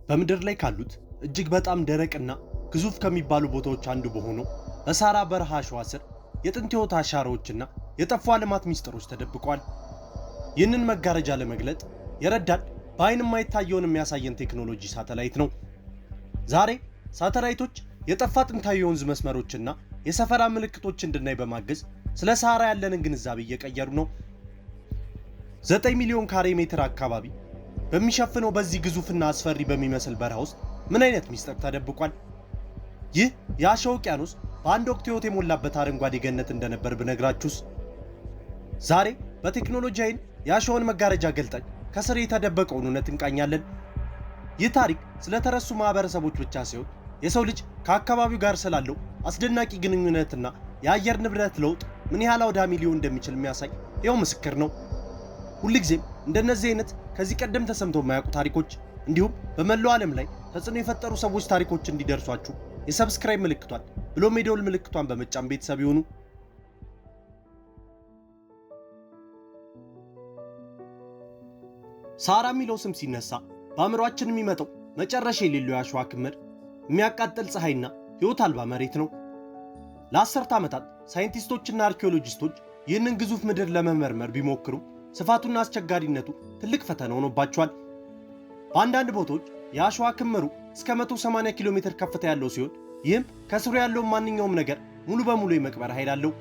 በምድር ላይ ካሉት እጅግ በጣም ደረቅና ግዙፍ ከሚባሉ ቦታዎች አንዱ በሆነው በሳራ በረሃ አሸዋ ስር የጥንት ሕይወት አሻራዎችና የጠፉ ዓለማት ሚስጥሮች ተደብቀዋል። ይህንን መጋረጃ ለመግለጥ የረዳን በአይን የማይታየውን የሚያሳየን ቴክኖሎጂ ሳተላይት ነው። ዛሬ ሳተላይቶች የጠፋ ጥንታዊ የወንዝ መስመሮችና የሰፈራ ምልክቶች እንድናይ በማገዝ ስለ ሳራ ያለንን ግንዛቤ እየቀየሩ ነው። 9 ሚሊዮን ካሬ ሜትር አካባቢ በሚሸፍነው በዚህ ግዙፍና አስፈሪ በሚመስል በረሃ ውስጥ ምን አይነት ሚስጥር ተደብቋል? ይህ የአሸዋ ውቅያኖስ በአንድ ወቅት ሕይወት የሞላበት አረንጓዴ ገነት እንደነበር ብነግራችሁስ? ዛሬ በቴክኖሎጂ አይን የአሸዋን መጋረጃ ገልጠን ከስር የተደበቀውን እውነት እንቃኛለን። ይህ ታሪክ ስለተረሱ ማህበረሰቦች ብቻ ሳይሆን የሰው ልጅ ከአካባቢው ጋር ስላለው አስደናቂ ግንኙነትና የአየር ንብረት ለውጥ ምን ያህል አውዳሚ ሊሆን እንደሚችል የሚያሳይ ይኸው ምስክር ነው። ሁልጊዜም እንደነዚህ አይነት ከዚህ ቀደም ተሰምተው የማያውቁ ታሪኮች እንዲሁም በመላው ዓለም ላይ ተጽዕኖ የፈጠሩ ሰዎች ታሪኮች እንዲደርሷችሁ የሰብስክራይብ ምልክቷን ብሎም የደወል ምልክቷን በመጫን ቤተሰብ ይሁኑ። ሳራ የሚለው ስም ሲነሳ በአእምሯችን የሚመጣው መጨረሻ የሌለው የአሸዋ ክምር፣ የሚያቃጥል ፀሐይና ሕይወት አልባ መሬት ነው። ለአስርተ ዓመታት ሳይንቲስቶችና አርኪኦሎጂስቶች ይህንን ግዙፍ ምድር ለመመርመር ቢሞክሩም ስፋቱና አስቸጋሪነቱ ትልቅ ፈተና ሆኖባቸዋል። በአንዳንድ ቦታዎች የአሸዋ ክምሩ እስከ 180 ኪሎ ሜትር ከፍታ ያለው ሲሆን ይህም ከስሩ ያለውን ማንኛውም ነገር ሙሉ በሙሉ የመቅበር ኃይል አለው።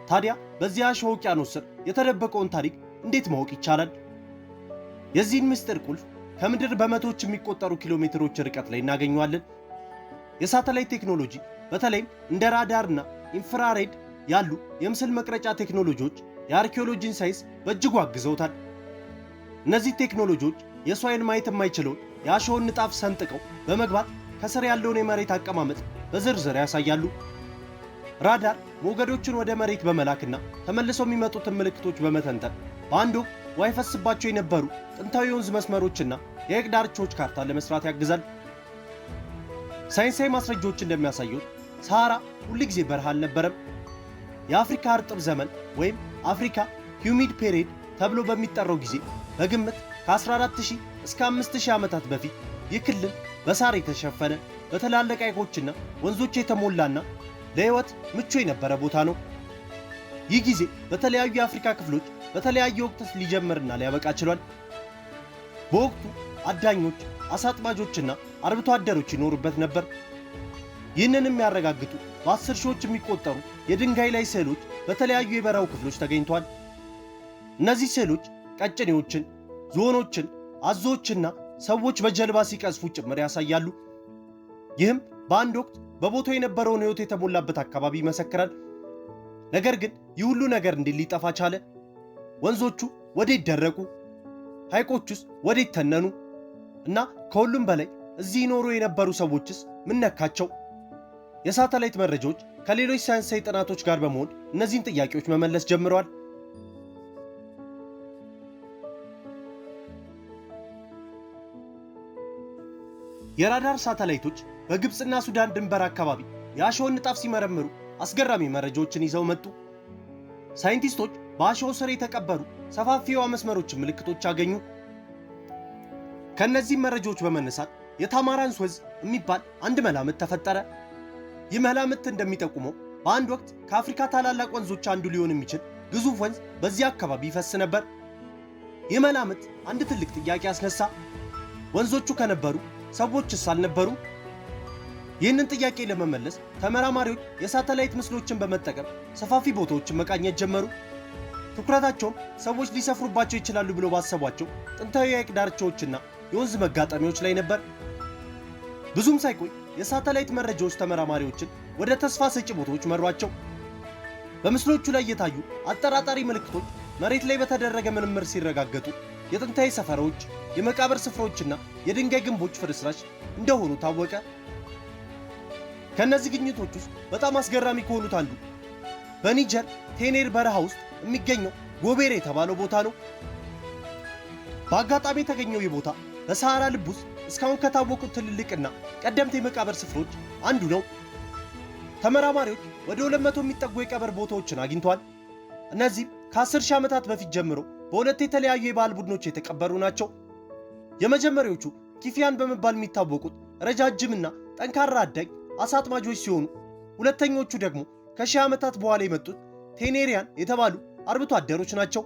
ታዲያ በዚህ የአሸዋ ውቅያኖስ ስር የተደበቀውን ታሪክ እንዴት ማወቅ ይቻላል? የዚህን ምስጢር ቁልፍ ከምድር በመቶዎች የሚቆጠሩ ኪሎ ሜትሮች ርቀት ላይ እናገኘዋለን። የሳተላይት ቴክኖሎጂ በተለይም እንደ ራዳርና ኢንፍራሬድ ያሉ የምስል መቅረጫ ቴክኖሎጂዎች የአርኪኦሎጂን ሳይንስ በእጅጉ አግዘውታል። እነዚህ ቴክኖሎጂዎች የሰው ዓይን ማየት የማይችለውን የአሸዋን ንጣፍ ሰንጥቀው በመግባት ከስር ያለውን የመሬት አቀማመጥ በዝርዝር ያሳያሉ። ራዳር ሞገዶችን ወደ መሬት በመላክና ተመልሰው የሚመጡትን ምልክቶች በመተንተን በአንድ ወቅት ውሃ ይፈስባቸው የነበሩ ጥንታዊ የወንዝ መስመሮችና የሐይቅ ዳርቻዎች ካርታ ለመስራት ያግዛል። ሳይንሳዊ ማስረጃዎች እንደሚያሳዩት ሳራ ሁልጊዜ በረሃ አልነበረም። የአፍሪካ እርጥብ ዘመን ወይም አፍሪካ ሂዩሚድ ፔሪድ ተብሎ በሚጠራው ጊዜ በግምት ከ14000 እስከ 5000 ዓመታት በፊት ይህ ክልል በሳር የተሸፈነ በትላልቅ ሐይቆችና ወንዞች የተሞላና ለሕይወት ምቹ የነበረ ቦታ ነው። ይህ ጊዜ በተለያዩ የአፍሪካ ክፍሎች በተለያየ ወቅት ሊጀምርና ሊያበቃ ችሏል። በወቅቱ አዳኞች፣ አሳ አጥማጆችና አርብቶ አደሮች ይኖሩበት ነበር። ይህንን የሚያረጋግጡ በ10 ሺዎች የሚቆጠሩ የድንጋይ ላይ ስዕሎች በተለያዩ የበረሃው ክፍሎች ተገኝተዋል። እነዚህ ስዕሎች ቀጭኔዎችን፣ ዝሆኖችን፣ አዞዎችና ሰዎች በጀልባ ሲቀዝፉ ጭምር ያሳያሉ። ይህም በአንድ ወቅት በቦታው የነበረውን ሕይወት የተሞላበት አካባቢ ይመሰክራል። ነገር ግን ይህ ሁሉ ነገር እንዴት ሊጠፋ ቻለ? ወንዞቹ ወዴት ደረቁ? ሐይቆቹስ ወዴት ተነኑ? እና ከሁሉም በላይ እዚህ ይኖሩ የነበሩ ሰዎችስ ምን ነካቸው? የሳተላይት መረጃዎች ከሌሎች ሳይንሳዊ ጥናቶች ጋር በመሆን እነዚህን ጥያቄዎች መመለስ ጀምረዋል። የራዳር ሳተላይቶች በግብፅና ሱዳን ድንበር አካባቢ የአሸዋን ንጣፍ ሲመረምሩ አስገራሚ መረጃዎችን ይዘው መጡ። ሳይንቲስቶች በአሸዋው ስር የተቀበሩ ሰፋፊ የውሃ መስመሮች ምልክቶች አገኙ። ከእነዚህም መረጃዎች በመነሳት የታማራንስ ወንዝ የሚባል አንድ መላምት ተፈጠረ። ይህ መላምት እንደሚጠቁመው በአንድ ወቅት ከአፍሪካ ታላላቅ ወንዞች አንዱ ሊሆን የሚችል ግዙፍ ወንዝ በዚህ አካባቢ ይፈስ ነበር። ይህ መላምት አንድ ትልቅ ጥያቄ አስነሳ። ወንዞቹ ከነበሩ ሰዎችስ አልነበሩም? ይህንን ጥያቄ ለመመለስ ተመራማሪዎች የሳተላይት ምስሎችን በመጠቀም ሰፋፊ ቦታዎችን መቃኘት ጀመሩ። ትኩረታቸውም ሰዎች ሊሰፍሩባቸው ይችላሉ ብሎ ባሰቧቸው ጥንታዊ የሐይቅ ዳርቻዎችና የወንዝ መጋጠሚያዎች ላይ ነበር። ብዙም ሳይቆይ የሳተላይት መረጃዎች ተመራማሪዎችን ወደ ተስፋ ሰጪ ቦታዎች መሯቸው። በምስሎቹ ላይ የታዩ አጠራጣሪ ምልክቶች መሬት ላይ በተደረገ ምርምር ሲረጋገጡ የጥንታዊ ሰፈራዎች፣ የመቃብር ስፍራዎችና የድንጋይ ግንቦች ፍርስራሽ እንደሆኑ ታወቀ። ከእነዚህ ግኝቶች ውስጥ በጣም አስገራሚ ከሆኑት አንዱ በኒጀር ቴኔር በረሃ ውስጥ የሚገኘው ጎቤር የተባለው ቦታ ነው። በአጋጣሚ የተገኘው ይህ ቦታ በሰሃራ ልብ ውስጥ እስካሁን ከታወቁት ትልልቅና ቀደምት የመቃብር ስፍራዎች አንዱ ነው። ተመራማሪዎች ወደ 200 የሚጠጉ የቀብር ቦታዎችን አግኝተዋል። እነዚህም ከ10,000 ዓመታት በፊት ጀምሮ በሁለት የተለያዩ የባህል ቡድኖች የተቀበሩ ናቸው። የመጀመሪያዎቹ ኪፊያን በመባል የሚታወቁት ረጃጅምና ጠንካራ አዳኝ አሳ አጥማጆች ሲሆኑ ሁለተኞቹ ደግሞ ከሺህ ዓመታት በኋላ የመጡት ቴኔሪያን የተባሉ አርብቶ አደሮች ናቸው።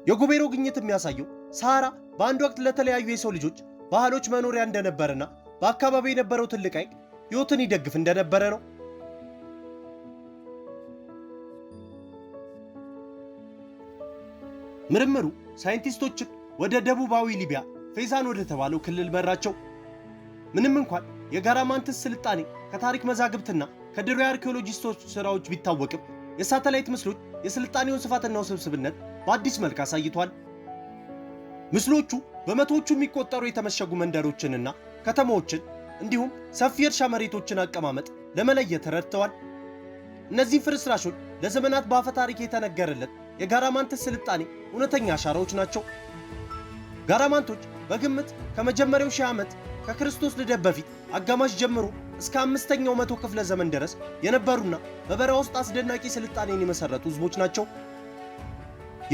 የጎቤሮ ግኝት የሚያሳየው ሰሃራ በአንድ ወቅት ለተለያዩ የሰው ልጆች ባህሎች መኖሪያ እንደነበረና በአካባቢው የነበረው ትልቅ ሐይቅ ሕይወትን ይደግፍ እንደነበረ ነው። ምርምሩ ሳይንቲስቶችን ወደ ደቡባዊ ሊቢያ ፌዛን ወደ ተባለው ክልል መራቸው። ምንም እንኳን የጋራማንትስ ስልጣኔ ከታሪክ መዛግብትና ከድሮ የአርኪኦሎጂስቶች ሥራዎች ቢታወቅም የሳተላይት ምስሎች የስልጣኔውን ስፋትና ውስብስብነት በአዲስ መልክ አሳይቷል። ምስሎቹ በመቶዎቹ የሚቆጠሩ የተመሸጉ መንደሮችንና ከተሞችን እንዲሁም ሰፊ የእርሻ መሬቶችን አቀማመጥ ለመለየት ረድተዋል። እነዚህ ፍርስራሾች ለዘመናት በአፈ ታሪክ የተነገረለት የጋራማንትስ ስልጣኔ እውነተኛ አሻራዎች ናቸው። ጋራማንቶች በግምት ከመጀመሪያው ሺህ ዓመት ከክርስቶስ ልደት በፊት አጋማሽ ጀምሮ እስከ 5ኛው መቶ ክፍለ ዘመን ድረስ የነበሩና በበረሃ ውስጥ አስደናቂ ስልጣኔን የመሰረቱ ህዝቦች ናቸው።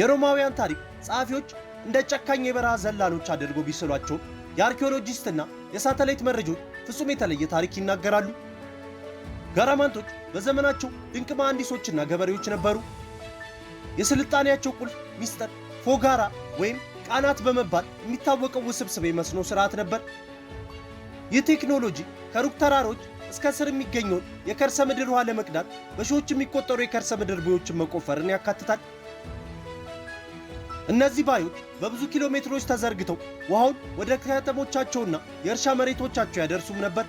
የሮማውያን ታሪክ ጸሐፊዎች እንደ ጨካኝ የበረሃ ዘላኖች አድርገው ቢስሏቸው የአርኪኦሎጂስትና የሳተላይት መረጃዎች ፍጹም የተለየ ታሪክ ይናገራሉ። ጋራማንቶች በዘመናቸው ድንቅ መሐንዲሶችና ገበሬዎች ነበሩ። የስልጣኔያቸው ቁልፍ ሚስጥር ፎጋራ ወይም ቃናት በመባል የሚታወቀው ውስብስብ የመስኖ ስርዓት ነበር። ይህ ቴክኖሎጂ ከሩቅ ተራሮች እስከ ስር የሚገኘውን የከርሰ ምድር ውሃ ለመቅዳት በሺዎች የሚቆጠሩ የከርሰ ምድር ቦዮችን መቆፈርን ያካትታል። እነዚህ ባዮች በብዙ ኪሎ ሜትሮች ተዘርግተው ውሃውን ወደ ከተሞቻቸውና የእርሻ መሬቶቻቸው ያደርሱም ነበር።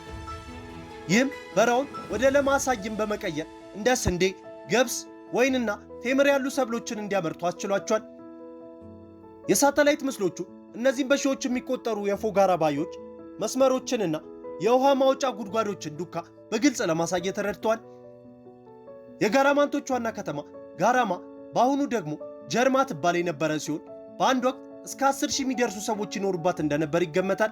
ይህም በረሃውን ወደ ለም አሳይን በመቀየር እንደ ስንዴ፣ ገብስ፣ ወይንና ቴምር ያሉ ሰብሎችን እንዲያመርቱ አስችሏቸዋል። የሳተላይት ምስሎቹ እነዚህም በሺዎች የሚቆጠሩ የፎጋራ ባዮች መስመሮችንና የውሃ ማውጫ ጉድጓዶችን ዱካ በግልጽ ለማሳየት ተረድተዋል። የጋራማንቶች ዋና ከተማ ጋራማ በአሁኑ ደግሞ ጀርማ ትባል የነበረ ሲሆን በአንድ ወቅት እስከ 10,000 የሚደርሱ ሰዎች ይኖሩባት እንደነበር ይገመታል።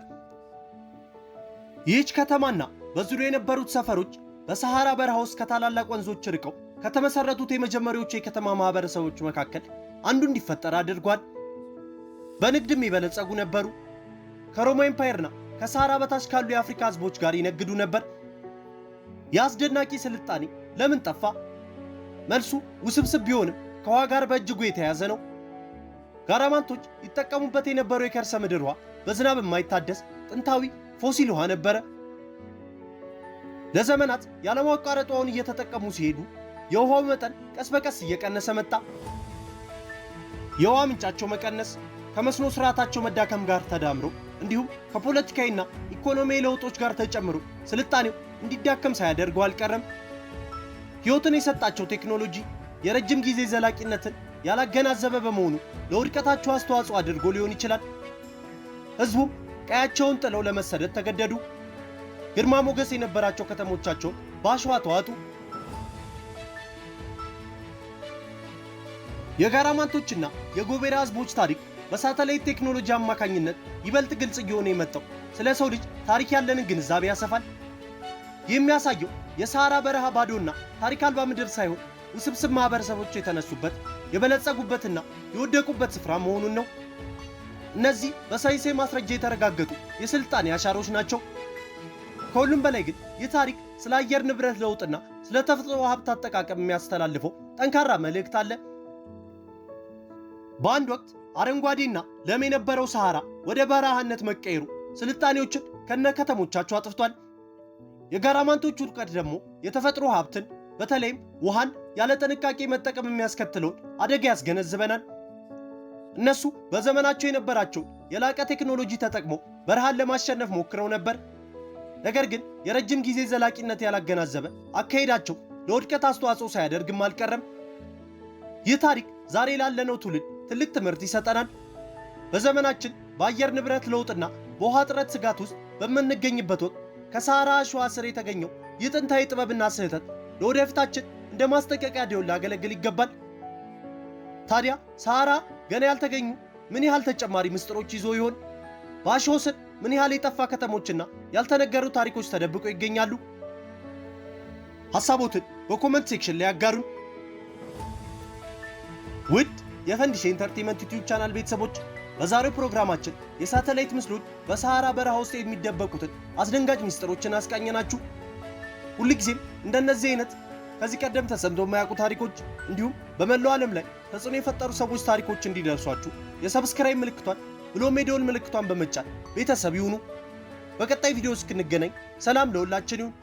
ይህች ከተማና በዙሪያው የነበሩት ሰፈሮች በሰሃራ በረሃ ውስጥ ከታላላቅ ወንዞች ርቀው ከተመሰረቱት የመጀመሪያዎቹ የከተማ ማህበረሰቦች መካከል አንዱ እንዲፈጠር አድርጓል። በንግድም የበለጸጉ ነበሩ። ከሮማ ኤምፓየርና ከሰሃራ በታች ካሉ የአፍሪካ ህዝቦች ጋር ይነግዱ ነበር። የአስደናቂ ስልጣኔ ለምን ጠፋ? መልሱ ውስብስብ ቢሆንም ከውሃ ጋር በእጅጉ የተያያዘ ነው። ጋራማንቶች ይጠቀሙበት የነበረው የከርሰ ምድር ውሃ በዝናብ የማይታደስ ጥንታዊ ፎሲል ውሃ ነበረ። ለዘመናት ያለማቋረጥ ውሃውን እየተጠቀሙ ሲሄዱ የውሃው መጠን ቀስ በቀስ እየቀነሰ መጣ። የውሃ ምንጫቸው መቀነስ ከመስኖ ስርዓታቸው መዳከም ጋር ተዳምሮ እንዲሁም ከፖለቲካዊና ኢኮኖሚያዊ ለውጦች ጋር ተጨምሮ ስልጣኔው እንዲዳከም ሳያደርገው አልቀረም። ሕይወትን የሰጣቸው ቴክኖሎጂ የረጅም ጊዜ ዘላቂነትን ያላገናዘበ በመሆኑ ለውድቀታቸው አስተዋጽኦ አድርጎ ሊሆን ይችላል። ህዝቡም ቀያቸውን ጥለው ለመሰደድ ተገደዱ። ግርማ ሞገስ የነበራቸው ከተሞቻቸው በአሸዋ ተዋጡ። የጋራማንቶችና የጎቤራ ህዝቦች ታሪክ በሳተላይት ቴክኖሎጂ አማካኝነት ይበልጥ ግልጽ እየሆነ የመጣው ስለ ሰው ልጅ ታሪክ ያለንን ግንዛቤ ያሰፋል። ይህ የሚያሳየው የሰሃራ በረሃ ባዶና ታሪክ አልባ ምድር ሳይሆን ውስብስብ ማህበረሰቦች የተነሱበት የበለጸጉበትና የወደቁበት ስፍራ መሆኑን ነው። እነዚህ በሳይንሳዊ ማስረጃ የተረጋገጡ የስልጣኔ አሻራዎች ናቸው። ከሁሉም በላይ ግን ይህ ታሪክ ስለ አየር ንብረት ለውጥና ስለ ተፈጥሮ ሀብት አጠቃቀም የሚያስተላልፈው ጠንካራ መልእክት አለ። በአንድ ወቅት አረንጓዴና ለም የነበረው ሰሃራ ወደ በረሃነት መቀየሩ ስልጣኔዎችን ከነከተሞቻቸው አጥፍቷል። የጋራማንቶቹ ውድቀት ደግሞ የተፈጥሮ ሀብትን በተለይም ውሃን ያለ ጥንቃቄ መጠቀም የሚያስከትለውን አደጋ ያስገነዝበናል። እነሱ በዘመናቸው የነበራቸው የላቀ ቴክኖሎጂ ተጠቅመው በረሃን ለማሸነፍ ሞክረው ነበር። ነገር ግን የረጅም ጊዜ ዘላቂነት ያላገናዘበ አካሄዳቸው ለውድቀት አስተዋጽኦ ሳያደርግም አልቀረም። ይህ ታሪክ ዛሬ ላለነው ትውልድ ትልቅ ትምህርት ይሰጠናል። በዘመናችን በአየር ንብረት ለውጥና በውሃ እጥረት ስጋት ውስጥ በምንገኝበት ወቅት ከሰሃራ አሸዋ ስር የተገኘው ይህ ጥንታዊ ጥበብና ስህተት ለወደፊታችን እንደ ማስጠንቀቂያ ዲሆን ሊያገለግል ይገባል። ታዲያ ሰሃራ ገና ያልተገኙ ምን ያህል ተጨማሪ ምስጢሮች ይዞ ይሆን? በአሸዋው ስር ምን ያህል የጠፋ ከተሞችና ያልተነገሩ ታሪኮች ተደብቀው ይገኛሉ? ሐሳቦትን በኮመንት ሴክሽን ላይ ያጋሩን። ውድ የፈንዲሻ ኢንተርቴይንመንት ዩቲዩብ ቻናል ቤተሰቦች በዛሬው ፕሮግራማችን የሳተላይት ምስሎች በሰሃራ በረሃ ውስጥ የሚደበቁትን አስደንጋጭ ሚስጥሮችን አስቃኘናችሁ። ሁልጊዜም እንደነዚህ አይነት ከዚህ ቀደም ተሰምተው የማያውቁ ታሪኮች እንዲሁም በመላው ዓለም ላይ ተጽዕኖ የፈጠሩ ሰዎች ታሪኮች እንዲደርሷችሁ የሰብስክራይብ ምልክቷን ብሎም የደወል ምልክቷን በመጫን ቤተሰብ ይሁኑ። በቀጣይ ቪዲዮ እስክንገናኝ ሰላም ለሁላችን ይሁን።